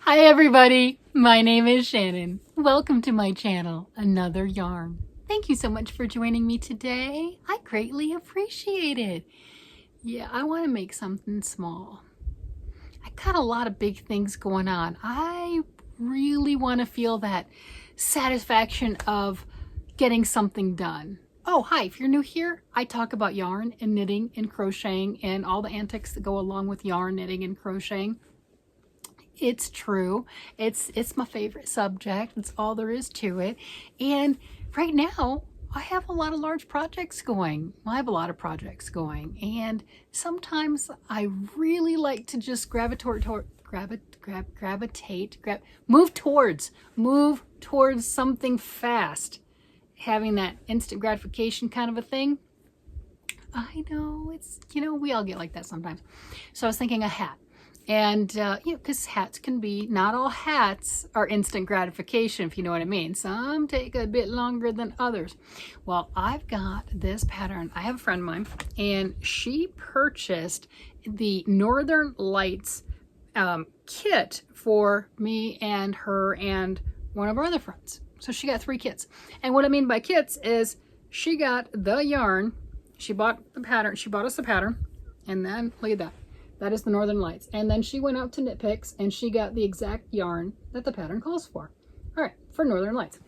Hi everybody, my name is Shannon. Welcome to my channel, Another Yarn. Thank you so much for joining me today. I greatly appreciate it. Yeah, I want to make something small. I got a lot of big things going on. I really want to feel that satisfaction of getting something done. Oh, hi, if you're new here, I talk about yarn and knitting and crocheting and all the antics that go along with yarn, knitting, and crocheting. It's true. It's my favorite subject. It's all there is to it. And right now, I have a lot of large projects going. Well, I have a lot of projects going. And sometimes I really like to just move towards something fast. Having that instant gratification kind of a thing. I know, we all get like that sometimes. So I was thinking a hat. And, because hats can be, not all hats are instant gratification, if you know what I mean. Some take a bit longer than others. Well, I've got this pattern. I have a friend of mine, and she purchased the Northern Lights kit for me and her and one of our other friends. So she got 3 kits. And what I mean by kits is she got the yarn, she bought the pattern, she bought us the pattern, and then, look at that. That is the Northern Lights. And then she went out to Knit Picks and she got the exact yarn that the pattern calls for. All right, for Northern Lights.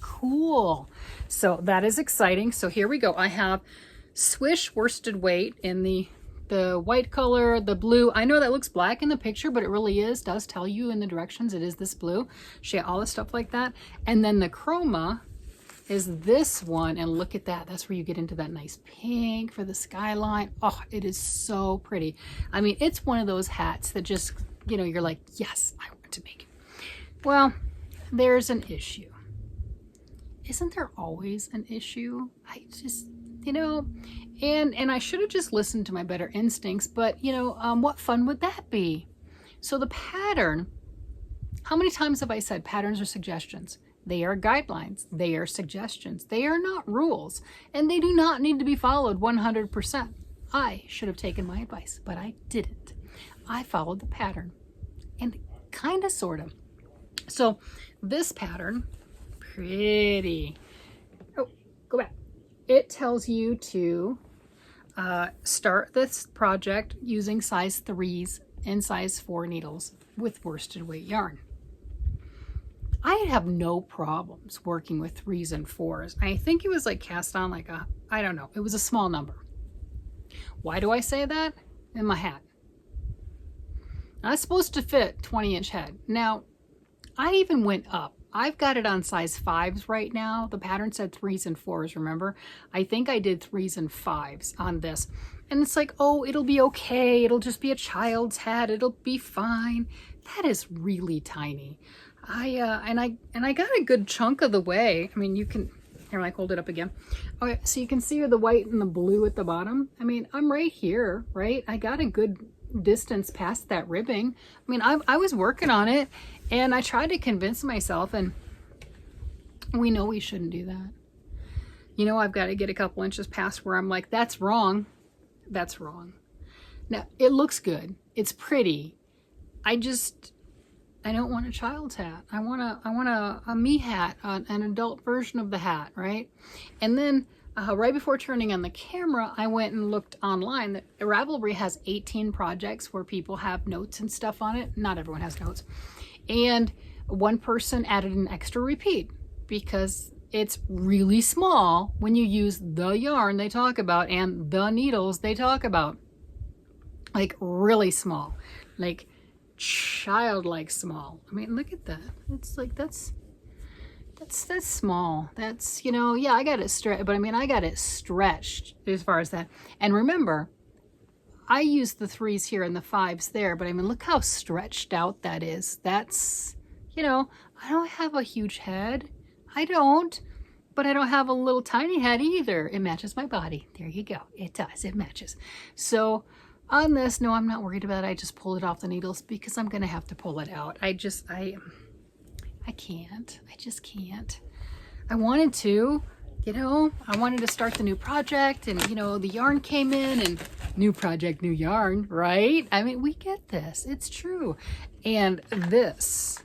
Cool. So that is exciting. So here we go. I have Swish worsted weight in the white color, the blue. I know that looks black in the picture, but it really does tell you in the directions it is this blue. She got all this stuff like that. And then the chroma is this one, and look at that. That's where you get into that nice pink for the skyline. Oh, it is so pretty. I mean, it's one of those hats that just, you're like, yes, I want to make it. Well, there's an issue. Isn't there always an issue? I just, and I should have just listened to my better instincts, but what fun would that be? So the pattern, how many times have I said patterns are suggestions? They are guidelines. They are suggestions. They are not rules. And they do not need to be followed 100%. I should have taken my advice, but I didn't. I followed the pattern. And kind of, sort of. So this pattern, pretty. Oh, go back. It tells you to start this project using size 3s and size 4 needles with worsted weight yarn. I have no problems working with 3s and 4s. I think it was like cast on like I don't know. It was a small number. Why do I say that? In my hat. That's supposed to fit 20-inch head. Now, I even went up. I've got it on size 5s right now. The pattern said 3s and 4s, remember? I think I did 3s and 5s on this. And it's like, oh, it'll be okay. It'll just be a child's hat. It'll be fine. That is really tiny. And I got a good chunk of the way. I mean, you can, here, like, hold it up again. Okay, so you can see the white and the blue at the bottom. I mean, I'm right here, right? I got a good distance past that ribbing. I mean, I was working on it, and I tried to convince myself, and we know we shouldn't do that. I've got to get a couple inches past where I'm like, that's wrong. That's wrong. Now, it looks good. It's pretty. I don't want a child's hat. I want a me hat, an adult version of the hat, right? And then right before turning on the camera, I went and looked online. The Ravelry has 18 projects where people have notes and stuff on it. Not everyone has notes. And one person added an extra repeat because it's really small when you use the yarn they talk about and the needles they talk about. Like really small. Like childlike small. I mean, look at that. It's like that's small. That's, yeah, I got it stretched, but I mean, I got it stretched as far as that. And remember, I used the 3s here and the 5s there, but I mean, look how stretched out that is. That's, I don't have a huge head. I don't, but I don't have a little tiny head either. It matches my body. There you go. It does. It matches. So on this, no, I'm not worried about it. I just pulled it off the needles because I'm going to have to pull it out. I can't. I just can't. I wanted to, you know, I wanted to start the new project, and, you know, the yarn came in, and new project, new yarn, right? I mean, we get this. It's true. And this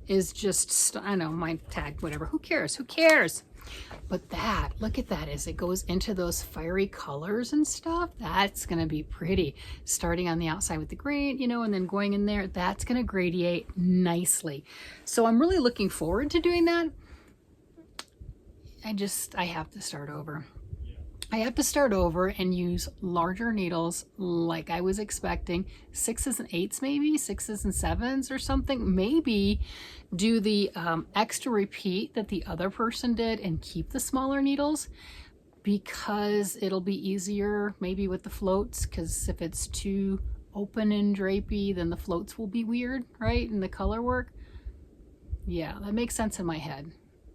is just, I know, my tag, whatever. Who cares? Who cares? But that, look at that, as it goes into those fiery colors and stuff, that's going to be pretty. Starting on the outside with the green, you know, and then going in there, that's going to gradiate nicely. So I'm really looking forward to doing that. I have to start over. I have to start over and use larger needles like I was expecting. 6s and 8s maybe, 6s and 7s or something. Maybe do the extra repeat that the other person did and keep the smaller needles, because it'll be easier maybe with the floats, because if it's too open and drapey, then the floats will be weird, right? And the color work. Yeah, that makes sense in my head.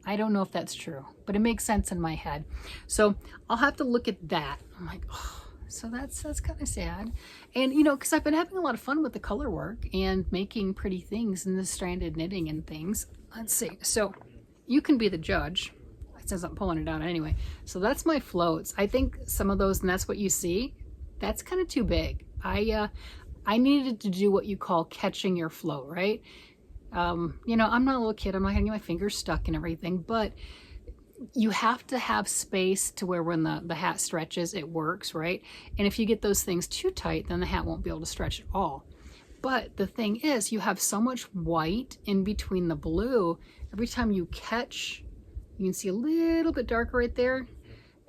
I don't know if that's true, but it makes sense in my head. So I'll have to look at that. I'm like, oh, so that's kind of sad. And, you know, because I've been having a lot of fun with the color work and making pretty things and the stranded knitting and things. Let's see. So you can be the judge. It says I'm pulling it out anyway. So that's my floats. I think some of those, and that's what you see, that's kind of too big. I needed to do what you call catching your float, right? You know, I'm not a little kid. I'm not gonna get my fingers stuck and everything, but you have to have space to where when the hat stretches, it works, right? And if you get those things too tight, then the hat won't be able to stretch at all. But the thing is, you have so much white in between the blue. Every time you catch, you can see a little bit darker right there.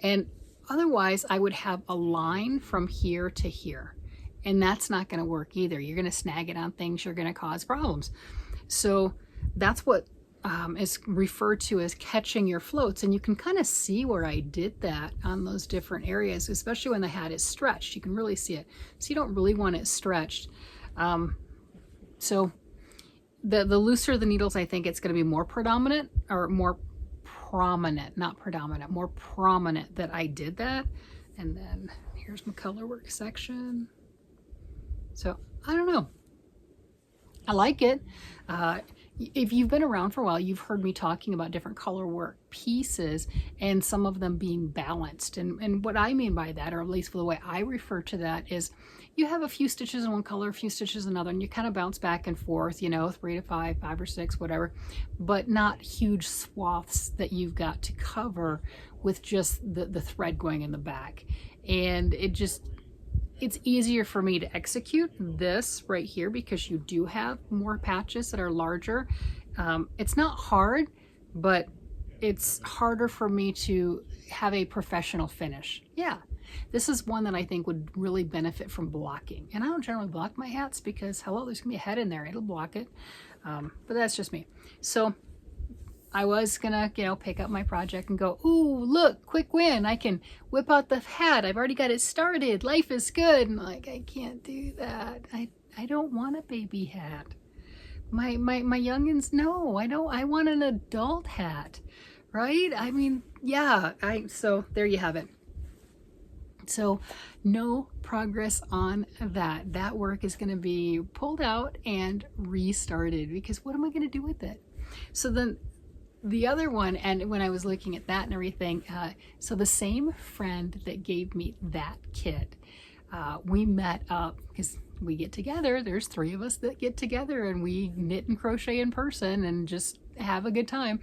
And otherwise, I would have a line from here to here. And that's not gonna work either. You're gonna snag it on things. You're gonna cause problems. So that's what is referred to as catching your floats. And you can kind of see where I did that on those different areas, especially when the hat is stretched. You can really see it. So you don't really want it stretched. So the looser the needles, I think it's going to be more predominant, or more prominent, not predominant, more prominent that I did that. And then here's my color work section. So I don't know. I like it. If you've been around for a while, you've heard me talking about different color work pieces and some of them being balanced. And what I mean by that, or at least the way I refer to that, is you have a few stitches in one color, a few stitches in another, and you kind of bounce back and forth, you know, 3 to 5, 5 or 6, whatever, but not huge swaths that you've got to cover with just the thread going in the back. And it's easier for me to execute this right here because you do have more patches that are larger. It's not hard, but it's harder for me to have a professional finish. Yeah, this is one that I think would really benefit from blocking. And I don't generally block my hats because, hello, there's gonna be a head in there. It'll block it. But that's just me. So I was gonna, you know, pick up my project and go, ooh, look, quick win. I can whip out the hat. I've already got it started. Life is good. And like, I can't do that. I don't want a baby hat. My youngins, no, I don't. I want an adult hat, right? I mean, yeah, so there you have it. So no progress on that. That work is gonna be pulled out and restarted because what am I gonna do with it? So then the other one, and when I was looking at that and everything, so the same friend that gave me that kit, we met up because we get together. There's 3 of us that get together and we knit and crochet in person and just have a good time.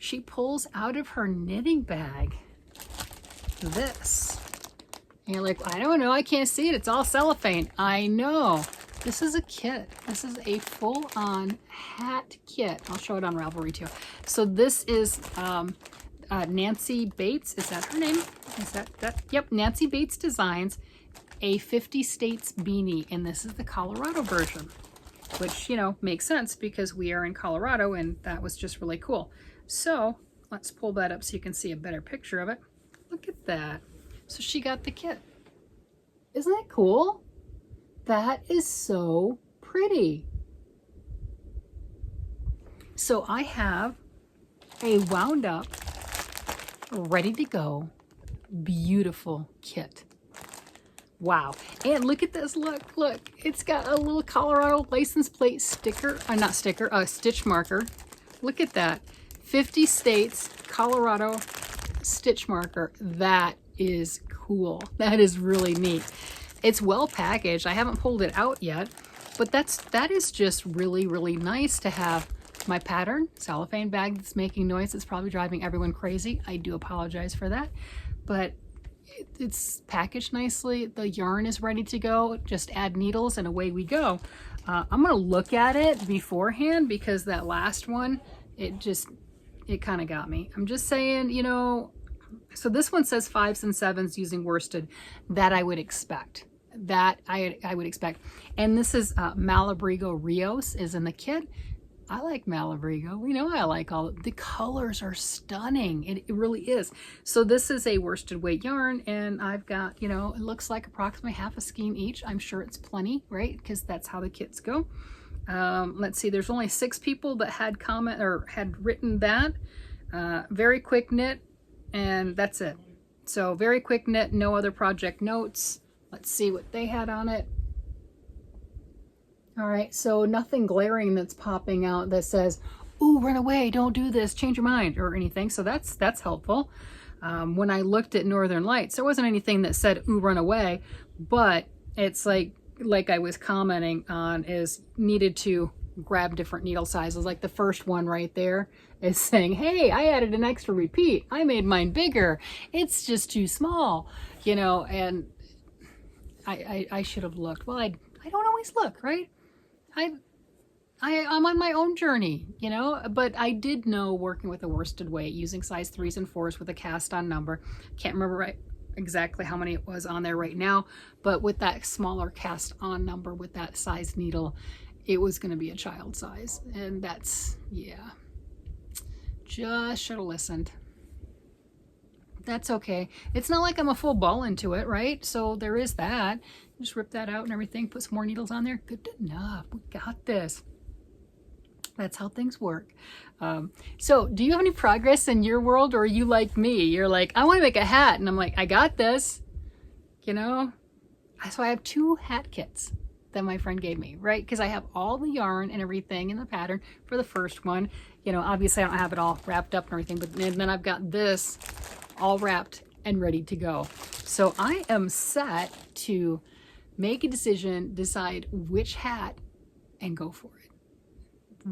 She pulls out of her knitting bag this. And you're like, I don't know, I can't see it. It's all cellophane. I know. This is a kit. This is a full-on hat kit. I'll show it on Ravelry too. So this is Nancy Bates. Is that her name? Is that? Yep, Nancy Bates Designs, a 50 States beanie, and this is the Colorado version, which, you know, makes sense because we are in Colorado, and that was just really cool. So let's pull that up so you can see a better picture of it. Look at that. So she got the kit. Isn't that cool? That is so pretty. So I have a wound up, ready to go, beautiful kit. Wow. And look at this, look, it's got a little Colorado license plate sticker, not sticker, stitch marker. Look at that. 50 States, Colorado stitch marker. That is cool. That is really neat. It's well packaged. I haven't pulled it out yet, but that is just really, really nice to have my pattern cellophane bag that's making noise. It's probably driving everyone crazy. I do apologize for that, but it's packaged nicely. The yarn is ready to go. Just add needles and away we go. I'm gonna look at it beforehand because that last one, it kind of got me. I'm just saying, you know, so this one says 5s and 7s using worsted. That I would expect. That I would expect. And this is Malabrigo Rios is in the kit. I like Malabrigo. We know I like all the colors are stunning. It really is. So this is a worsted weight yarn, and I've got, you know, it looks like approximately half a skein each. I'm sure it's plenty, right? Because that's how the kits go. Let's see, there's only 6 people that had comment or had written that. Very quick knit, and that's it. So very quick knit, no other project notes. Let's see what they had on it. All right, so nothing glaring that's popping out that says, ooh, run away, don't do this, change your mind, or anything. So that's helpful. When I looked at Northern Lights, there wasn't anything that said, ooh, run away, but it's like I was commenting on, is needed to grab different needle sizes. Like the first one right there is saying, hey, I added an extra repeat. I made mine bigger. It's just too small, you know, and I should have looked. Well, I don't always look, right? I'm on my own journey, you know, but I did know working with a worsted weight using size 3s and 4s with a cast on number. Can't remember exactly how many it was on there right now, but with that smaller cast on number with that size needle, it was going to be a child size. And that's, yeah, just should have listened. That's okay. It's not like I'm a full ball into it, right? So there is that. Just rip that out and everything, put some more needles on there. Good enough. We got this. That's how things work. So do you have any progress in your world, or are you like me? You're like, I want to make a hat. And I'm like, I got this, you know? So I have 2 hat kits that my friend gave me, right? Because I have all the yarn and everything in the pattern for the first one. You know, obviously I don't have it all wrapped up and everything, but then I've got this all wrapped and ready to go. So I am set to make a decision, decide which hat, and go for it.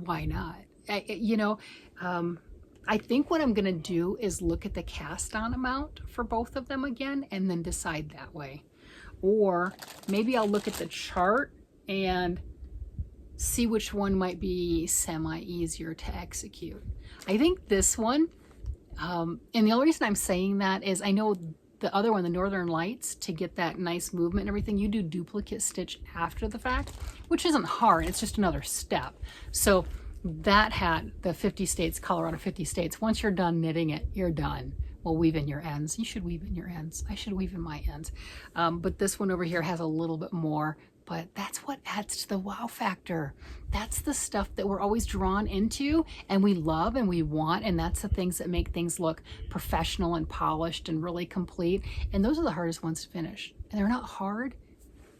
Why not? I think what I'm going to do is look at the cast on amount for both of them again and then decide that way. Or maybe I'll look at the chart and see which one might be semi easier to execute. I think this one, and the only reason I'm saying that is I know the other one, the Northern Lights, to get that nice movement and everything, you do duplicate stitch after the fact, which isn't hard. It's just another step. So that hat, the 50 States, Colorado 50 States, once you're done knitting it, you're done. Well, weave in your ends. You should weave in your ends. I should weave in my ends. But this one over here has a little bit more, but that's what adds to the wow factor. That's the stuff that we're always drawn into and we love and we want, and that's the things that make things look professional and polished and really complete. And those are the hardest ones to finish. And they're not hard,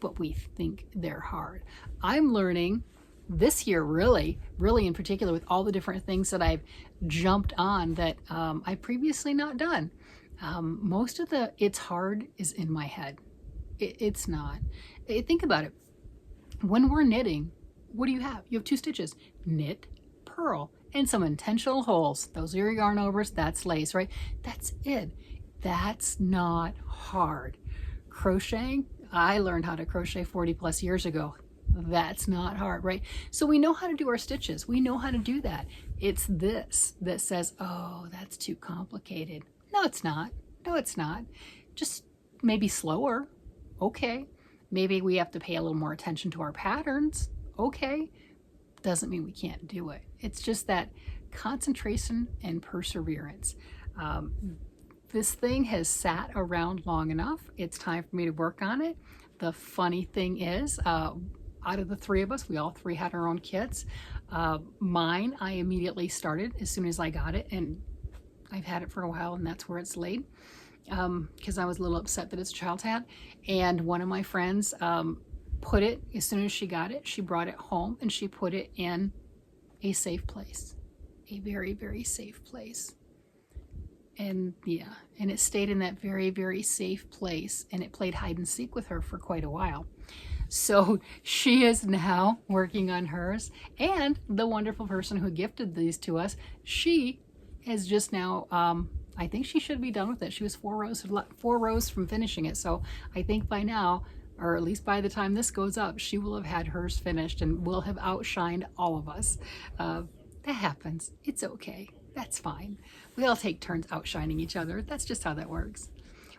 but we think they're hard. I'm learning this year, really in particular, with all the different things that I've jumped on that I've previously not done. Most of the it's hard is in my head. It's not. Think about it. When we're knitting, what do you have? You have 2 stitches, knit, purl, and some intentional holes. Those are your yarn overs, that's lace, right? That's it. That's not hard. Crocheting, I learned how to crochet 40 plus years ago. That's not hard, right? So we know how to do our stitches. We know how to do that. It's this that says, oh, that's too complicated. No, it's not. No, it's not. Just maybe slower. Okay. Maybe we have to pay a little more attention to our patterns. Okay. Doesn't mean we can't do it. It's just that concentration and perseverance. This thing has sat around long enough. It's time for me to work on it. The funny thing is, out of the 3 of us, we all 3 had our own kits. Mine, I immediately started as soon as I got it, and I've had it for a while, and that's where it's laid. Because I was a little upset that it's a child's hat. And one of my friends put it, as soon as she got it, she brought it home and she put it in a safe place. a very, very safe place. And yeah, and it stayed in that very, very safe place, and it played hide and seek with her for quite a while. So she is now working on hers, and the wonderful person who gifted these to us, she is just now, I think she should be done with it. She was 4 rows from finishing it. So I think by now, or at least by the time this goes up, she will have had hers finished and will have outshined all of us. That happens. It's okay. That's fine. We all take turns outshining each other. That's just how that works.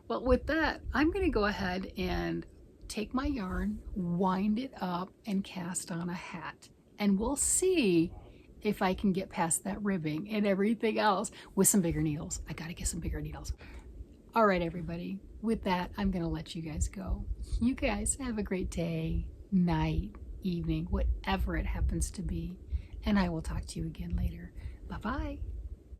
Well, with that, I'm going to go ahead and take my yarn, wind it up, and cast on a hat. And we'll see if I can get past that ribbing and everything else with some bigger needles. I got to get some bigger needles. All right, everybody. With that, I'm going to let you guys go. You guys have a great day, night, evening, whatever it happens to be. And I will talk to you again later. Bye-bye.